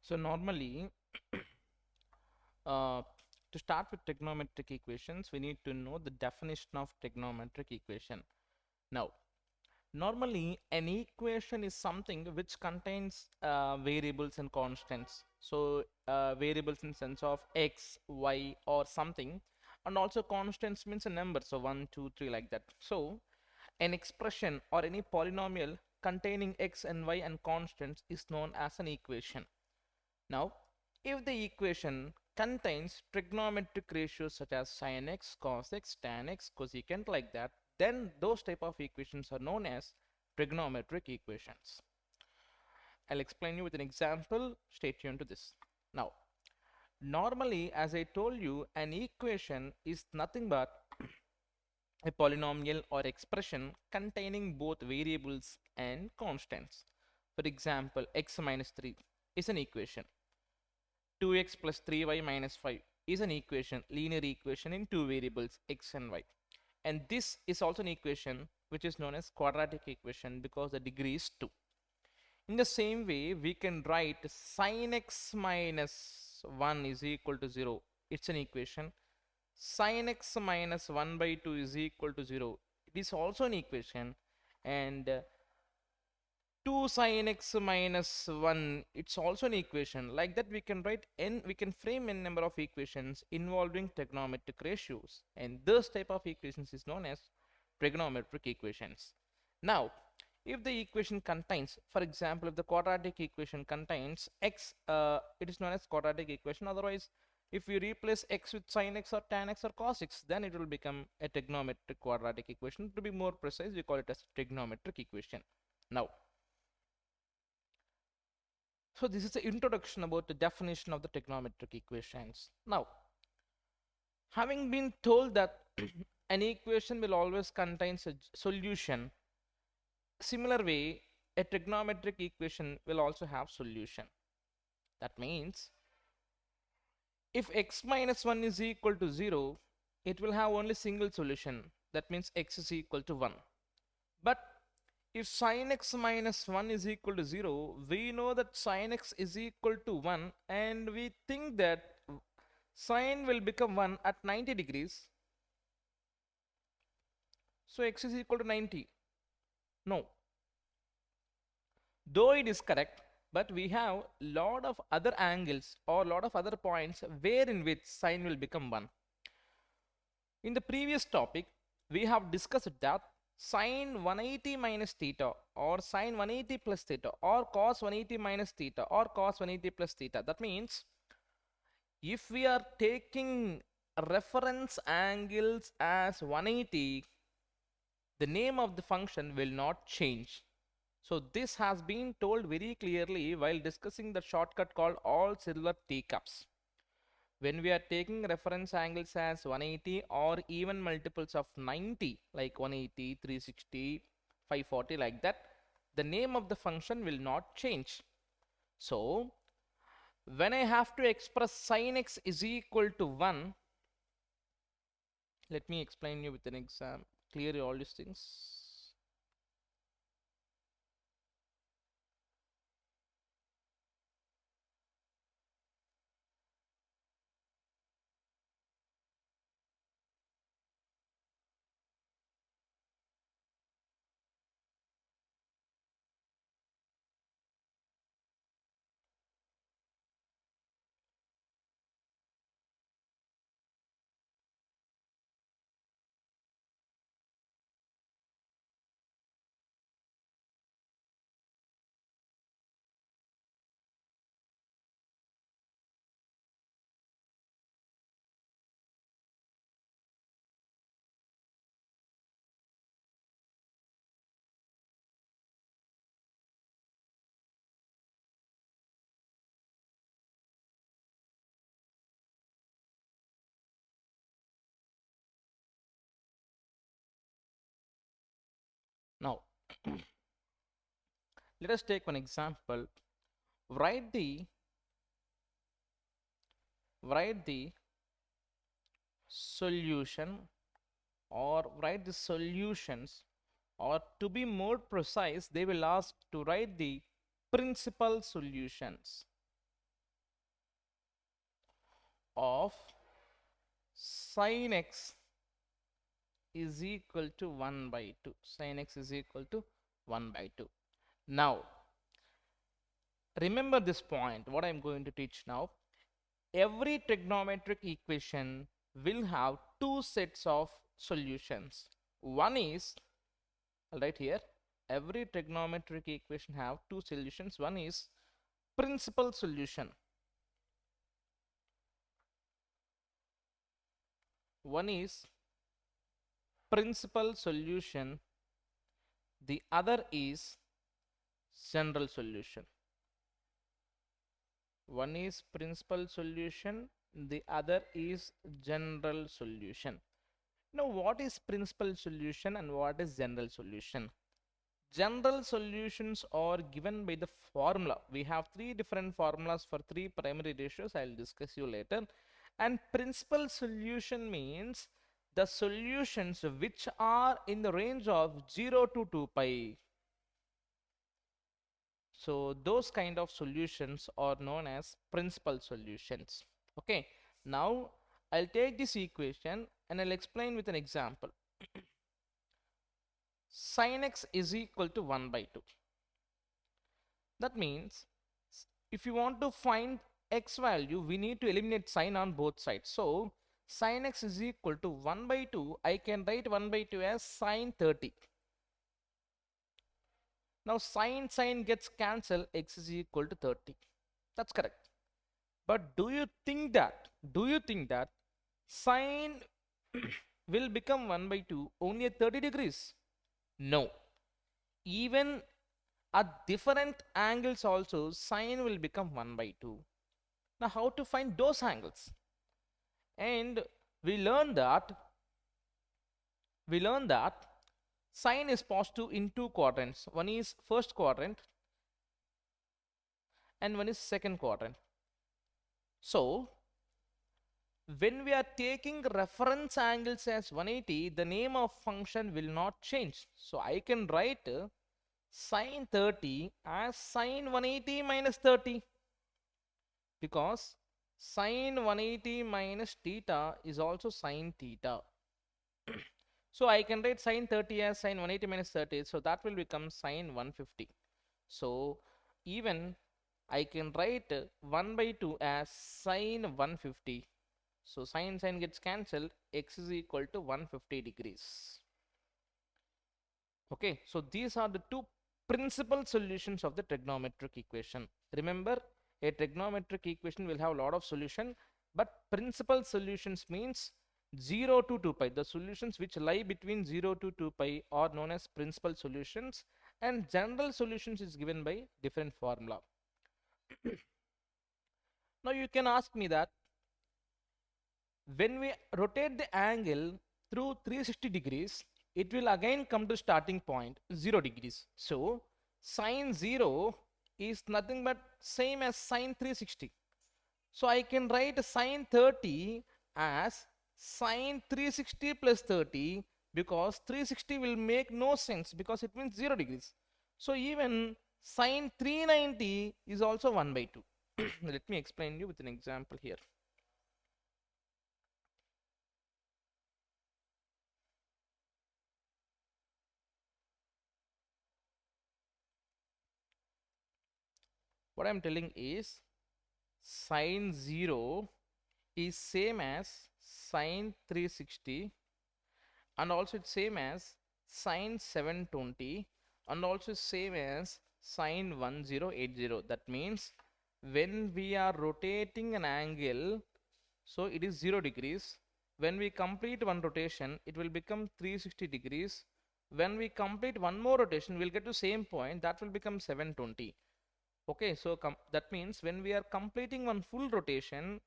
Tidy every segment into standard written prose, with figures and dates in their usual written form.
So normally, uh, to start with trigonometric equations, we need to know the definition of trigonometric equation. Now, normally an equation is something which contains variables and constants. So variables in sense of x, y, or something, and also constants means a number. So 1, 2, 3 like that. So an expression or any polynomial containing x and y and constants is known as an equation. Now, if the equation contains trigonometric ratios such as sin x, cos x, tan x, cosecant like that, then those type of equations are known as trigonometric equations. I'll explain you with an example. Stay tuned to this. Now, normally, as I told you, an equation is nothing but a polynomial or expression containing both variables and constants. For example, x minus 3 is an equation. 2x plus 3y minus 5 is an equation, linear equation in two variables x and y. And this is also an equation which is known as quadratic equation because the degree is 2. In the same way, we can write sin x minus 1 is equal to 0. It's an equation. Sin x minus 1 by 2 is equal to 0. It is also an equation. And 2 sin x minus 1, it's also an equation. Like that we can write n, we can frame n number of equations involving trigonometric ratios, and this type of equations is known as trigonometric equations. Now, if the equation contains, for example, if the quadratic equation contains x, it is known as quadratic equation. Otherwise, if we replace x with sin x or tan x or cos x, then it will become a trigonometric quadratic equation. To be more precise, we call it as trigonometric equation. Now, so this is the introduction about the definition of the trigonometric equations. Now, having been told that an equation will always contain a solution, similar way, a trigonometric equation will also have solution. That means, if x minus 1 is equal to 0, it will have only single solution. That means x is equal to 1. But if sin x minus 1 is equal to 0, we know that sin x is equal to 1, and we think that sin will become 1 at 90 degrees. So x is equal to 90. No. Though it is correct, but we have lot of other angles or lot of other points wherein which sin will become 1. In the previous topic, we have discussed that sin 180 minus theta or sin 180 plus theta or cos 180 minus theta or cos 180 plus theta. That means if we are taking reference angles as 180, the name of the function will not change. So this has been told very clearly while discussing the shortcut called all silver teacups. When we are taking reference angles as 180 or even multiples of 90 like 180, 360, 540 like that, the name of the function will not change. So when I have to express sin x is equal to 1, let me explain you with an example, clear all these things. Now let us take one example. Write the solution or write the solutions, or to be more precise, they will ask to write the principal solutions. of sin x is equal to 1 by 2. Sin x is equal to 1 by 2. Now, remember this point, what I'm going to teach now. Every trigonometric equation will have two sets of solutions. One is, right here, every trigonometric equation have two solutions. One is principal solution. One is principal solution. The other is general solution. One is principal solution, the other is general solution. Now, what is principal solution and what is general solution? General solutions are given by the formula. We have three different formulas for three primary ratios. I'll discuss you later. And principal solution means the solutions which are in the range of 0 to 2 pi. So those kind of solutions are known as principal solutions. Okay, now I'll take this equation and I'll explain with an example. Sin x is equal to 1 by 2. That means if you want to find x value, we need to eliminate sin on both sides. So sin x is equal to 1 by 2. I can write 1 by 2 as sin 30. Now sin gets cancelled, x is equal to 30. That's correct. But do you think that sin will become 1 by 2 only at 30 degrees? No. Even at different angles also, sin will become 1 by 2. Now how to find those angles? And we learn that sin is positive in two quadrants. One is first quadrant and one is second quadrant. So when we are taking reference angles as 180, the name of function will not change. So I can write sin 30 as sin 180 minus 30, because sin 180 minus theta is also sin theta. So I can write sin 30 as sin 180 minus 30, so that will become sin 150. So even I can write 1 by 2 as sin 150. So sin gets cancelled, x is equal to 150 degrees. Okay, so these are the two principal solutions of the trigonometric equation. Remember, a trigonometric equation will have a lot of solution, but principal solutions means 0 to 2 pi. The solutions which lie between 0 to 2 pi are known as principal solutions, and general solutions is given by different formula. Now you can ask me that when we rotate the angle through 360 degrees, it will again come to starting point 0 degrees. So sin 0 is nothing but same as sin 360. So I can write sin 30 as sin 360 plus 30, because 360 will make no sense because it means 0 degrees. So even sin 390 is also 1 by 2. Let me explain you with an example here. What I'm telling is sin 0 is same as sin 360, and also it's same as sin 720, and also same as sin 1080. That means when we are rotating an angle, so it is 0 degrees. When we complete one rotation, it will become 360 degrees. When we complete one more rotation, we'll get to same point, that will become 720. Okay, so that means when we are completing one full rotation,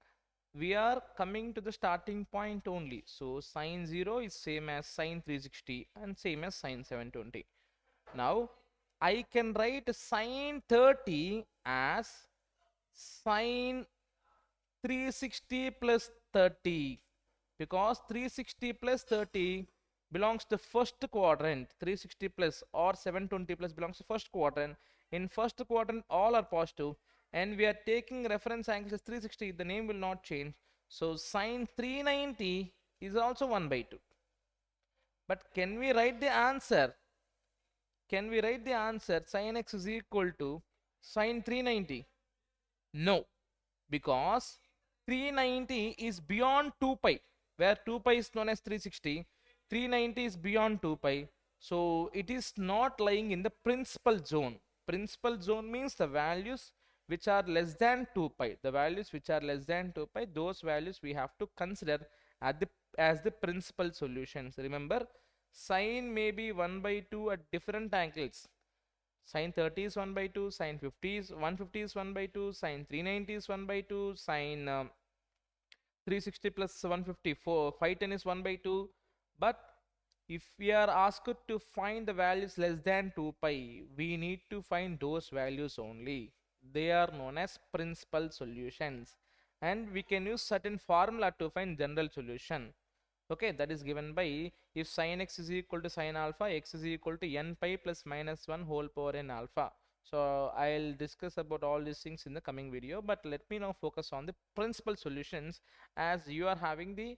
we are coming to the starting point only. So sin 0 is same as sin 360 and same as sin 720. Now I can write sin 30 as sin 360 plus 30, because 360 plus 30 belongs to first quadrant. 360 plus or 720 plus belongs to first quadrant. In first quadrant all are positive, and we are taking reference angles as 360. The name will not change. So sine 390 is also 1 by 2. But can we write the answer? Can we write the answer sin x is equal to sine 390? No, because 390 is beyond 2 pi, where 2 pi is known as 360. 390 is beyond 2 pi. So it is not lying in the principal zone. Principal zone means the values which are less than 2 pi. The values which are less than 2 pi, those values we have to consider as the principal solutions. Remember, sine may be 1 by 2 at different angles. Sine 30 is 1 by 2, sine 50 is 150 is 1 by 2, sine 390 is 1 by 2, sine 360 plus 154, 510 is 1 by 2. But if we are asked to find the values less than 2 pi, we need to find those values only. They are known as principal solutions. And we can use certain formula to find general solution. Okay, that is given by if sin x is equal to sin alpha, x is equal to n pi plus minus 1 whole power n alpha. So I'll discuss about all these things in the coming video, but let me now focus on the principal solutions, as you are having the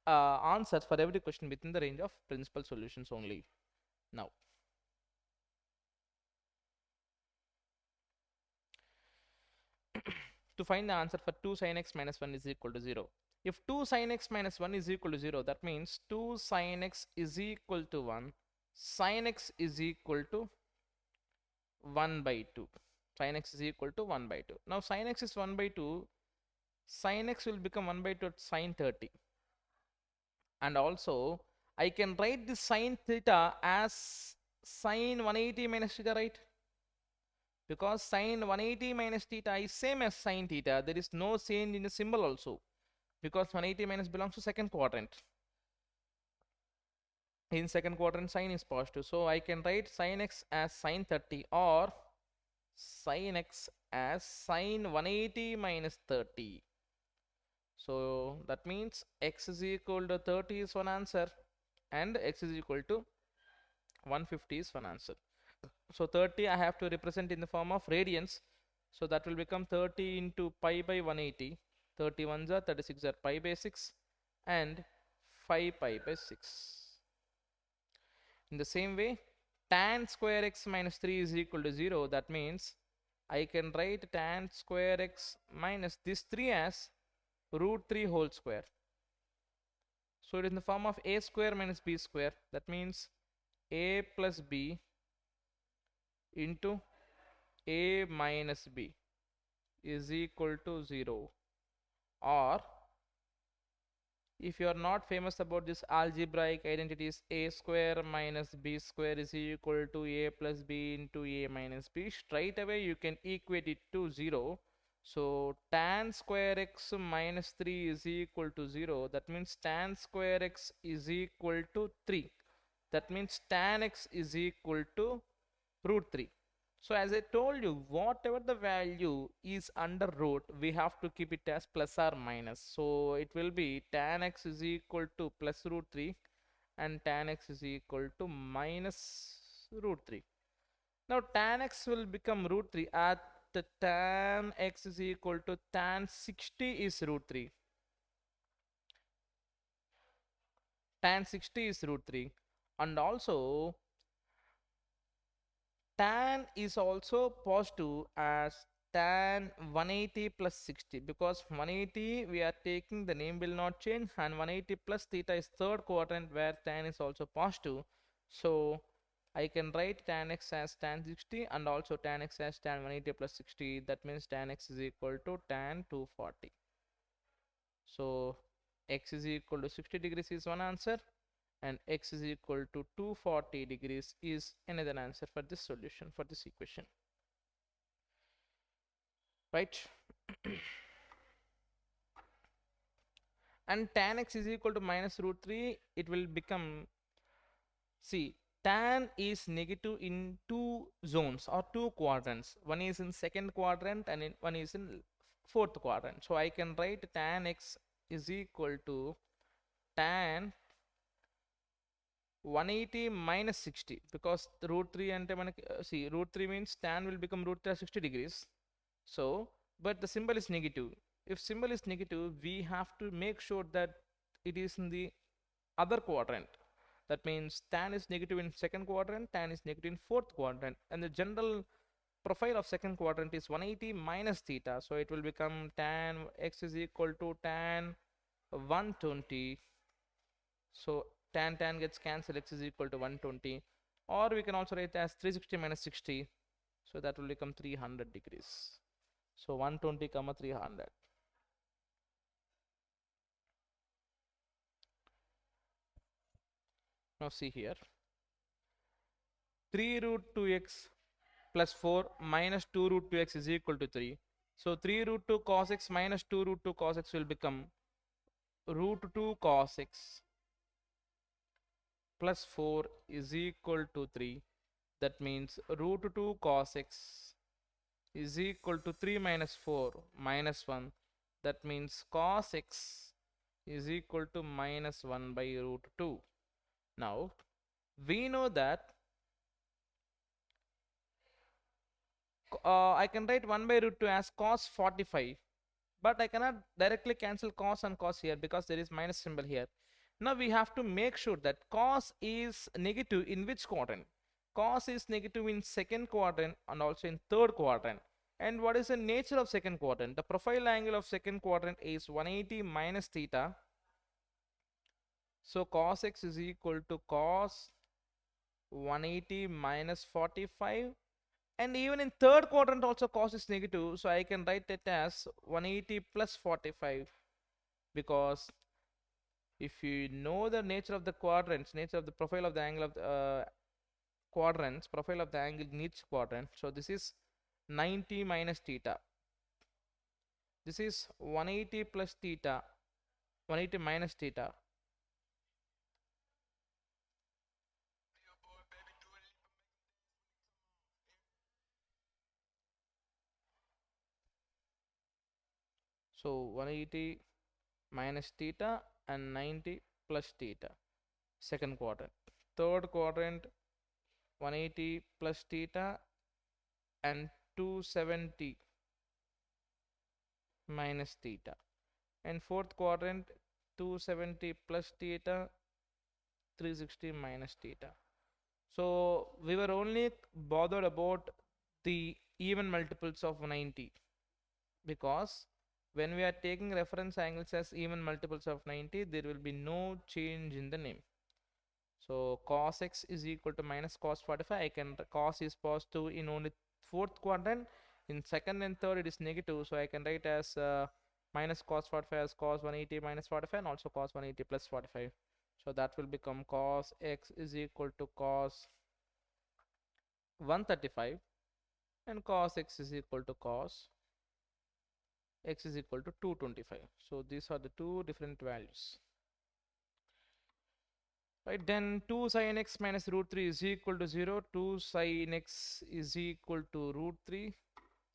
answers for every question within the range of principal solutions only. Now, to find the answer for 2 sin x minus 1 is equal to 0. If 2 sin x minus 1 is equal to 0, that means 2 sin x is equal to 1, sin x is equal to 1 by 2. Sin x is equal to 1 by 2. Now sin x is 1 by 2, sin x will become 1 by 2 at sin 30. And also, I can write the sin theta as sin 180 minus theta, right? Because sin 180 minus theta is same as sin theta. There is no change in the symbol also, because 180 minus belongs to second quadrant. In second quadrant, sin is positive. So I can write sin x as sin 30 or sin x as sin 180 minus 30. So that means x is equal to 30 is one answer and x is equal to 150 is one answer. So 30 I have to represent in the form of radians. So that will become 30 into pi by 180. 31s are 36 are pi by 6 and 5 pi by 6. In the same way, tan square x minus 3 is equal to 0. That means I can write tan square x minus this 3 as root 3 whole square. So it is in the form of a square minus b square. That means a plus b into a minus b is equal to 0. Or if you are not famous about this algebraic identities, a square minus b square is equal to a plus b into a minus b, straight away you can equate it to 0. So tan square x minus 3 is equal to 0. That means tan square x is equal to 3. That means tan x is equal to root 3. So as I told you, whatever the value is under root, we have to keep it as plus or minus. So it will be tan x is equal to plus root 3 and tan x is equal to minus root 3. Now tan x will become root 3 at the tan x is equal to tan 60 is root 3. Tan 60 is root 3, and also tan is also positive as tan 180 plus 60, because 180 we are taking the name will not change, and 180 plus theta is third quadrant where tan is also positive. So I can write tan x as tan 60 and also tan x as tan 180 plus 60. That means tan x is equal to tan 240. So x is equal to 60 degrees is one answer, and x is equal to 240 degrees is another answer for this solution, for this equation, right? And tan x is equal to minus root 3, it will become, see, tan is negative in two zones or two quadrants. One is in second quadrant and one is in fourth quadrant. So I can write tan x is equal to tan 180 minus 60, because the root 3 and see, root 3 means tan will become root 3 60 degrees. So but the symbol is negative, if symbol is negative, we have to make sure that it is in the other quadrant. That means tan is negative in second quadrant, tan is negative in fourth quadrant, and the general profile of second quadrant is 180 minus theta, so it will become tan x is equal to tan 120. So tan gets cancelled, x is equal to 120, or we can also write as 360 minus 60, so that will become 300 degrees. So 120 comma 300. Now see here, 3 root 2x plus 4 minus 2 root 2x is equal to 3. So 3 root 2 cos x minus 2 root 2 cos x will become root 2 cos x plus 4 is equal to 3. That means root 2 cos x is equal to 3 minus 4 minus 1. That means cos x is equal to minus 1 by root 2. Now we know that I can write 1 by root 2 as cos 45, but I cannot directly cancel cos and cos here because there is minus symbol here. Now we have to make sure that cos is negative in which quadrant? Cos is negative in second quadrant and also in third quadrant. And what is the nature of second quadrant? The profile angle of second quadrant is 180 minus theta. So cos x is equal to cos 180 minus 45, and even in third quadrant also cos is negative, so I can write it as 180 plus 45, because if you know the nature of the quadrants, nature of the profile of the angle of the quadrants, profile of the angle in each quadrant, so this is 90 minus theta, this is 180 plus theta, 180 minus theta. So 180 minus theta and 90 plus theta, second quadrant. Third quadrant, 180 plus theta and 270 minus theta. And fourth quadrant, 270 plus theta, 360 minus theta. So we were only bothered about the even multiples of 90, because when we are taking reference angles as even multiples of 90, there will be no change in the name. So cos x is equal to minus cos 45. I can, cos is positive in only fourth quadrant. In second and third it is negative. So I can write as minus cos 45 as cos 180 minus 45, and also cos 180 plus 45. So that will become cos x is equal to cos 135, and cos x is equal to cos x is equal to 225. So these are the two different values. Right, then 2 sin x minus root 3 is equal to 0. 2 sin x is equal to root 3.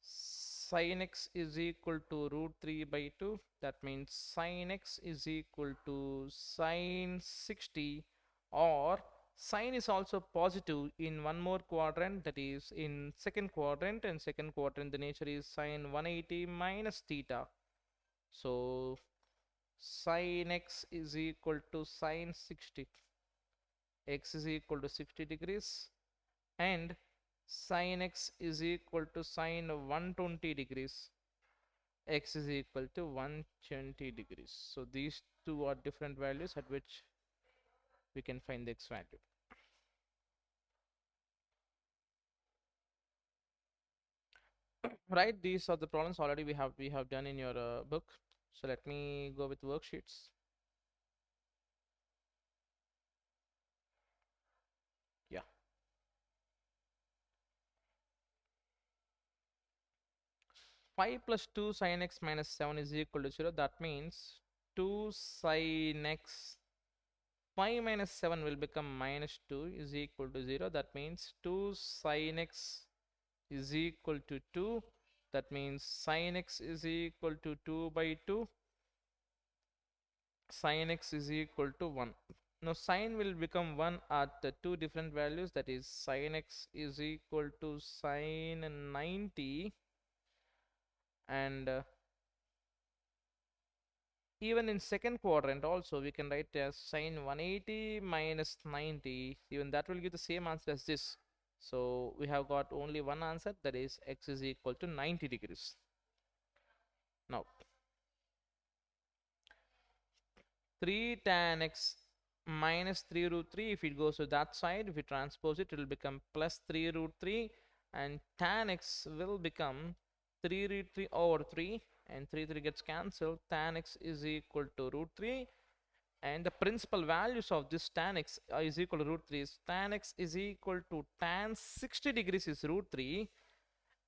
Sin x is equal to root 3 by 2. That means sin x is equal to sin 60, or sin is also positive in one more quadrant, that is in second quadrant, and second quadrant the nature is sin 180 minus theta. So sin x is equal to sin 60, x is equal to 60 degrees, and sin x is equal to sin 120 degrees, x is equal to 120 degrees. So these two are different values at which we can find the x value. Right, these are the problems already we have done in your book. So let me go with worksheets. Yeah, 5 plus 2 sin x minus 7 is equal to 0. That means 2 sin x, 5 minus 7 will become minus 2 is equal to 0. That means 2 sin x is equal to 2. That means sin x is equal to 2 by 2. Sin x is equal to 1. Now sin will become 1 at the two different values, that is sin x is equal to sin 90 and even in second quadrant also we can write as sine 180 minus 90. Even that will give the same answer as this. So we have got only one answer, that is x is equal to 90 degrees. Now 3 tan x minus 3 root 3, if it goes to that side, if we transpose it, it will become plus 3 root 3, and tan x will become 3 root 3 over 3, and 3 gets cancelled. Tan x is equal to root 3, and the principal values of this tan x is equal to root 3 is tan x is equal to tan 60 degrees is root 3,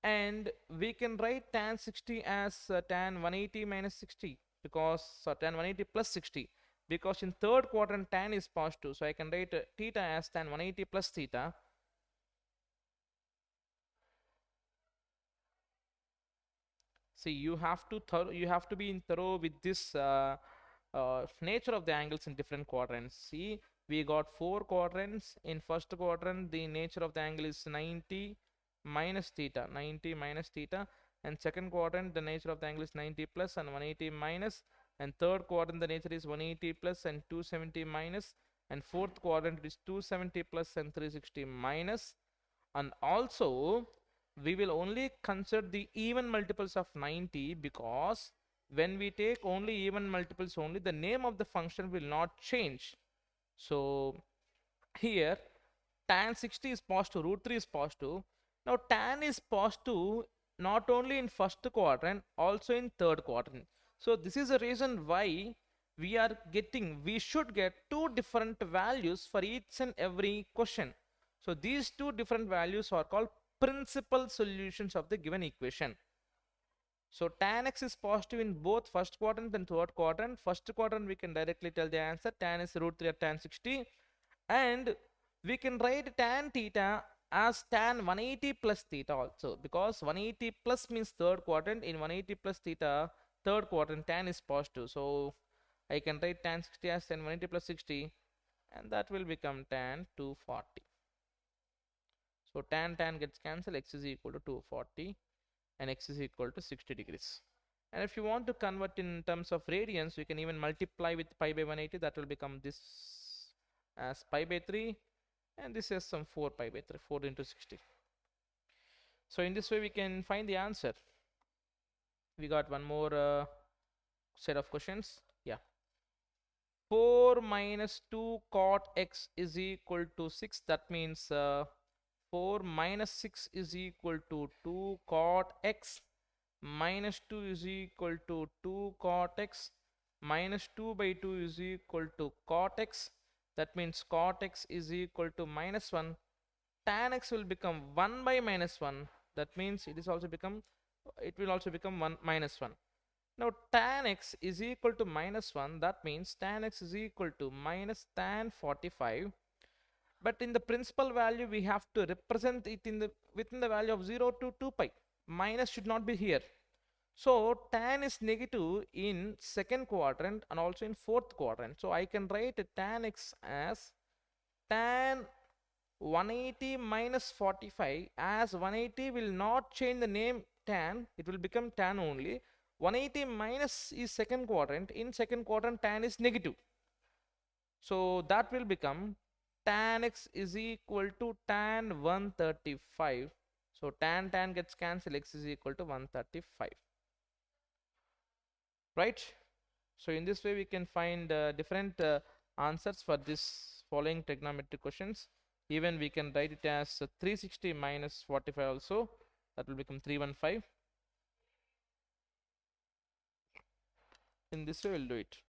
and we can write tan 60 as tan 180 minus 60, because tan 180 plus 60, because in third quadrant tan is positive, so I can write theta as tan 180 plus theta. See, you have to be in thorough with this nature of the angles in different quadrants. See, we got four quadrants. In first quadrant, the nature of the angle is 90 minus theta, 90 minus theta. And second quadrant, the nature of the angle is 90 plus and 180 minus. And third quadrant, the nature is 180 plus and 270 minus. And fourth quadrant is 270 plus and 360 minus. And also, we will only consider the even multiples of 90, because when we take only even multiples only, the name of the function will not change. So here tan 60 is positive, root 3 is positive. Now tan is positive not only in first quadrant, also in third quadrant. So this is the reason why we should get two different values for each and every question. So these two different values are called principal solutions of the given equation. So tan x is positive in both first quadrant and third quadrant. First quadrant we can directly tell the answer, tan is root 3 or tan 60, and we can write tan theta as tan 180 plus theta also, because 180 plus means third quadrant. In 180 plus theta, third quadrant, tan is positive, so I can write tan 60 as tan 180 plus 60, and that will become tan 240. So tan gets cancelled, x is equal to 240 and x is equal to 60 degrees. And if you want to convert in terms of radians, you can even multiply with pi by 180. That will become this as pi by 3, and this is some 4 pi by 3, 4 into 60. So in this way we can find the answer. We got one more set of questions. Yeah. 4 minus 2 cot x is equal to 6. That means 4 minus 6 is equal to 2 cot x, minus 2 is equal to 2 cot x, minus 2 by 2 is equal to cot x. That means cot x is equal to minus 1. Tan x will become 1 by minus 1. That means it will also become 1 minus 1. Now tan x is equal to minus 1. That means tan x is equal to minus tan 45. But in the principal value, we have to represent it within the value of 0 to 2 pi. Minus should not be here. So tan is negative in second quadrant and also in fourth quadrant. So I can write tan x as tan 180 minus 45, as 180 will not change the name tan, it will become tan only. 180 minus is second quadrant. In second quadrant, tan is negative. So that will become tan x is equal to tan 135. So tan gets cancelled, x is equal to 135. Right? So in this way we can find different answers for this following trigonometric questions. Even we can write it as 360 minus 45 also. That will become 315. In this way we'll do it.